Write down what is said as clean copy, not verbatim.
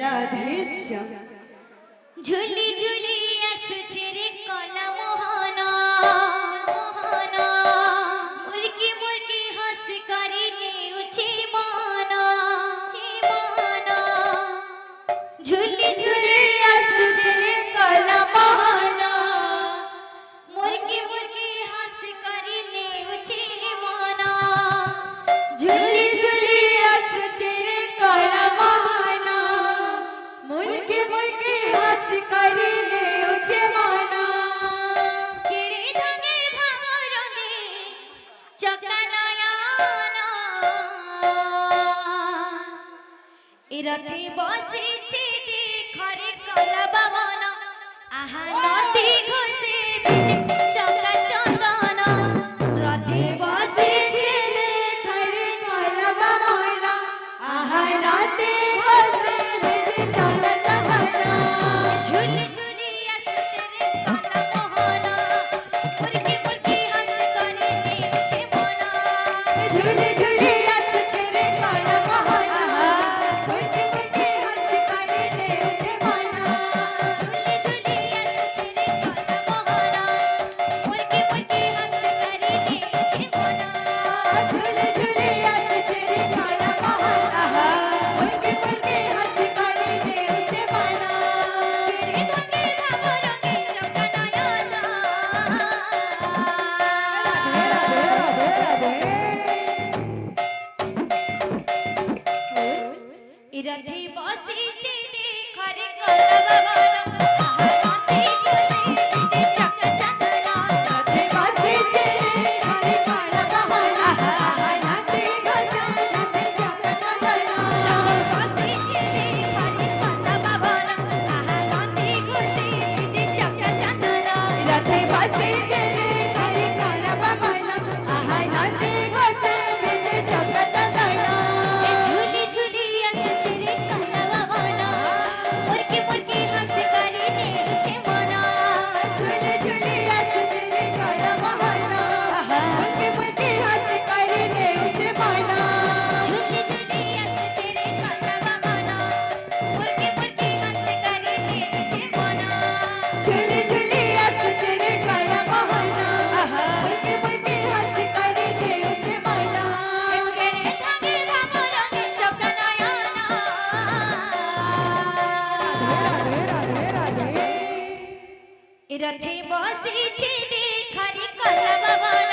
রাধেশ্যাম ঝুলি ঝুলি আসুছে রে কলা মোহনা মোহনা মুরকি মুরকি হাস করি নেউছে মানা মানা ঝুলি ঝুলি আসুছে রে কলা মোহনা মুরকি মুরকি হাস করি নেউছে মানা ঝুলি ঝুলি আসছে রে কলা মোহনা মুলকে মুলকে হাস করে নেউছে মনা কেড়ে ধনে ভাবরণে চকানয়না এরাতে বসেছে দেখরে কলা বাবন আহা নদী ঘষে ভিজে চকা চন্দন রথে বসেছে দেখরে কলা মোহনা আহা নাতে বসে ভেজে চলা চলা ঝুলি ঝুলি আসছে রে কলা মোহনা মুরকি মুরকি হাস করে নেছে মনা ঝুলি ঝুলি আসছে রে কলা মোহনা মুলকে মুলকে হাস করে নেউছে মনা ঝুলি ঝুলি আসছে রে কলা মোহনা মুরকি মুরকি হাস করে নেছে মনা ঝুলি ঝুলি আসছে রে কলা মোহনা মুলকে মুলকে হাস করে নেউছে মনা কেড়ে ধনে ভাবরঙে চকানয়না রথে বসেছে দেখরে কলা বাবন আহা নদী ঘষে ভিজে চকা চন্দনা রথে বসেছে হরি কলা মোহনা আহা নাতে ঘষা নাতে চকা চন্দনা বসেছে দেখরে কলা বাবন আহা নদী ঘষে ভিজে চকা চন্দনা রথে বসেছে হরি কলা মোহনা আহা নাতে ঘষা ভেজে চকা চন্দনা ঝুলি ঝুলি আসছে রে কলা বাবন মুরকি মুরকি হাস করে নেছে মনা ঝুলি ঝুলি আসছে রে কলা মোহনা মুলকে মুলকে হাস করে নেউছে মনা ঝুলি ঝুলি আসছে রে কলা বাবন মুরকি মুরকি হাস করে নেছে মনা ঝুলি ঝুলি আসছে রে কলা মোহনা মুলকে মুলকে হাস করে নেউছে মনা কেড়ে ধনে ভাবরঙে চকানয়না রথে বসেছে দেখরে কলা বাবন